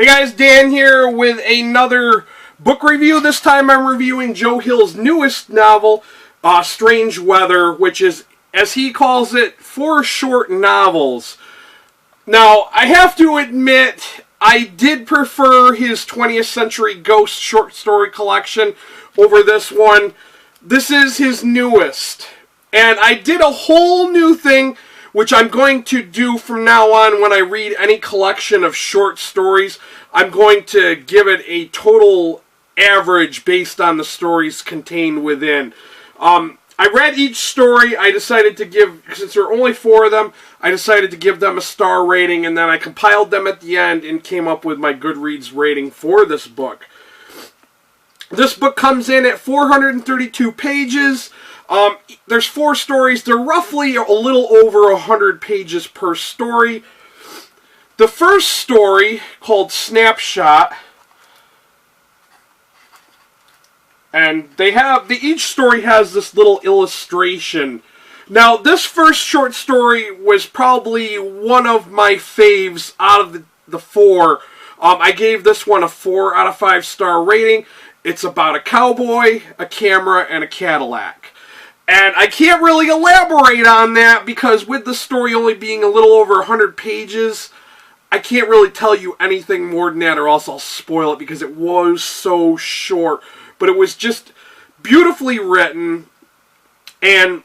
Hey guys, Dan here with another book review. This time I'm reviewing Joe Hill's newest novel, Strange Weather, which is, as he calls it, 4 short novels. Now, I have to admit, I did prefer his 20th Century Ghost short story collection over this one. This is his newest. And I did a whole new thing, which I'm going to do from now on when I read any collection of short stories. I'm going to give it a total average based on the stories contained within. I read each story. I decided to give, since there are only 4 of them, I decided to give them a star rating, and then I compiled them at the end and came up with my Goodreads rating for this book. This book comes in at 432 pages. There's 4 stories. They're roughly a little over 100 pages per story. The first story, called Snapshot, and each story has this little illustration. Now, this first short story was probably one of my faves out of the 4. I gave this one a 4 out of 5 star rating. It's about a cowboy, a camera, and a Cadillac. And I can't really elaborate on that because with the story only being a little over 100 pages, I can't really tell you anything more than that, or else I'll spoil it because it was so short. But it was just beautifully written, and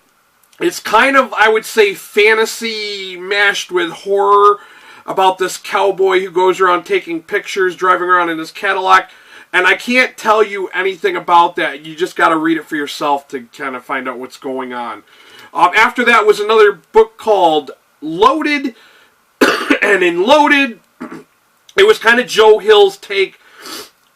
it's kind of, I would say, fantasy mashed with horror about this cowboy who goes around taking pictures, driving around in his Cadillac. And I can't tell you anything about that. You just got to read it for yourself to kind of find out what's going on. After that was another book called Loaded. And in Loaded, it was kind of Joe Hill's take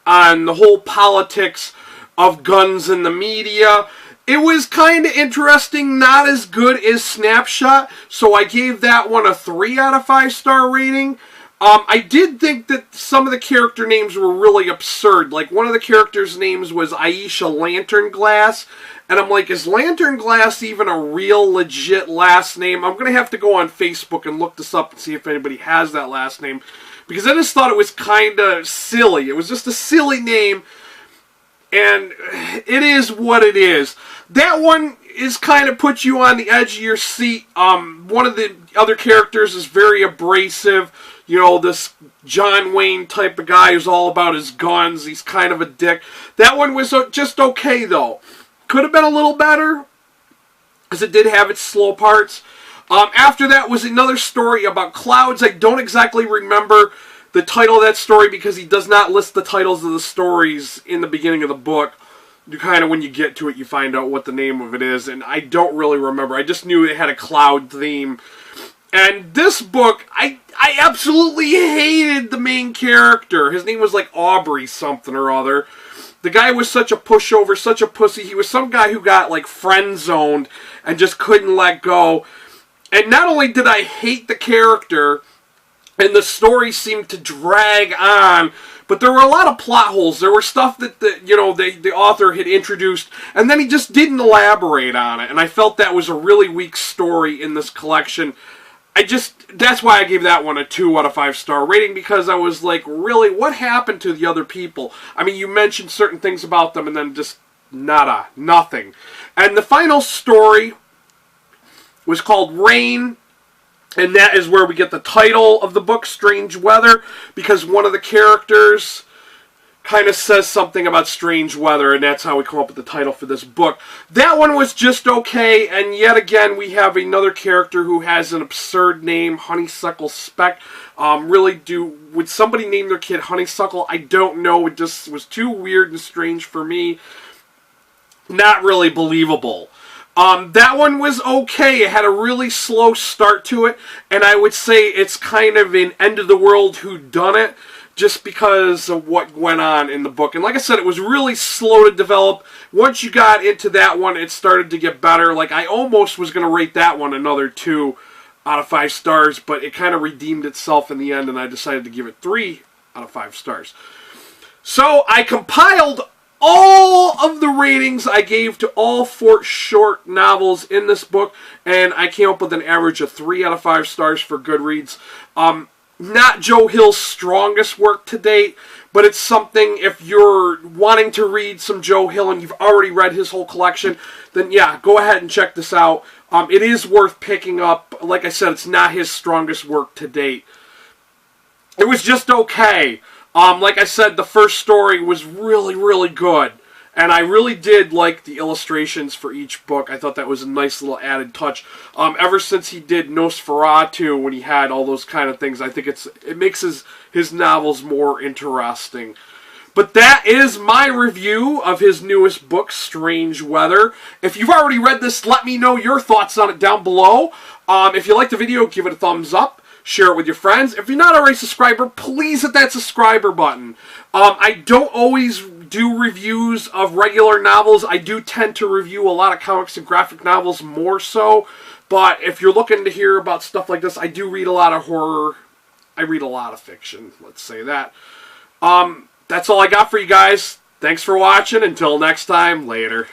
on the whole politics of guns in the media. It was kind of interesting, not as good as Snapshot, so I gave that one a 3 out of 5 star rating. I did think that some of the character names were really absurd. Like, one of the characters' names was Aisha Lanternglass. And I'm like, is Lanternglass even a real, legit last name? I'm going to have to go on Facebook and look this up and see if anybody has that last name. Because I just thought it was kind of silly. It was just a silly name. And it is what it is. That one is kind of puts you on the edge of your seat. One of the other characters is very abrasive. You know, this John Wayne type of guy who's all about his guns. He's kind of a dick. That one was just okay, though. Could have been a little better, because it did have its slow parts. After that was another story about clouds. I don't exactly remember the title of that story because he does not list the titles of the stories in the beginning of the book. You kind of, when you get to it, you find out what the name of it is, and I don't really remember. I just knew it had a cloud theme. And this book, I absolutely hated the main character. His name was like Aubrey something or other. The guy was such a pushover, such a pussy. He was some guy who got like friend-zoned and just couldn't let go. And not only did I hate the character, and the story seemed to drag on, but there were a lot of plot holes. There were stuff that the author had introduced, and then he just didn't elaborate on it. And I felt that was a really weak story in this collection. That's why I gave that one a 2 out of 5 star rating, because I was like, really, what happened to the other people? I mean, you mentioned certain things about them, and then just nada, nothing. And the final story was called Rain, and that is where we get the title of the book, Strange Weather, because one of the characters kind of says something about strange weather, and that's how we come up with the title for this book. That one was just okay, and yet again we have another character who has an absurd name, Honeysuckle Speck. Would somebody name their kid Honeysuckle? I don't know. It just was too weird and strange for me. Not really believable. That one was okay. It had a really slow start to it, and I would say it's kind of an end-of-the-world whodunit, just because of what went on in the book. And like I said, it was really slow to develop. Once you got into that one, it started to get better. Like, I almost was going to rate that one another 2 out of 5 stars, but it kind of redeemed itself in the end, and I decided to give it 3 out of 5 stars. So, I compiled all of the ratings I gave to all 4 short novels in this book, and I came up with an average of 3 out of 5 stars for Goodreads. not Joe Hill's strongest work to date, but it's something, if you're wanting to read some Joe Hill and you've already read his whole collection, then yeah, go ahead and check this out. It is worth picking up. Like I said, it's not his strongest work to date. It was just okay. Like I said, the first story was really, really good. And I really did like the illustrations for each book. I thought that was a nice little added touch. Ever since he did Nosferatu, when he had all those kind of things, I think it makes his novels more interesting. But that is my review of his newest book, Strange Weather. If you've already read this, let me know your thoughts on it down below. If you liked the video, give it a thumbs up. Share it with your friends. If you're not already a subscriber, please hit that subscriber button. I don't always do reviews of regular novels. I do tend to review a lot of comics and graphic novels more so. But if you're looking to hear about stuff like this, I do read a lot of horror. I read a lot of fiction, let's say that. That's all I got for you guys. Thanks for watching. Until next time, later.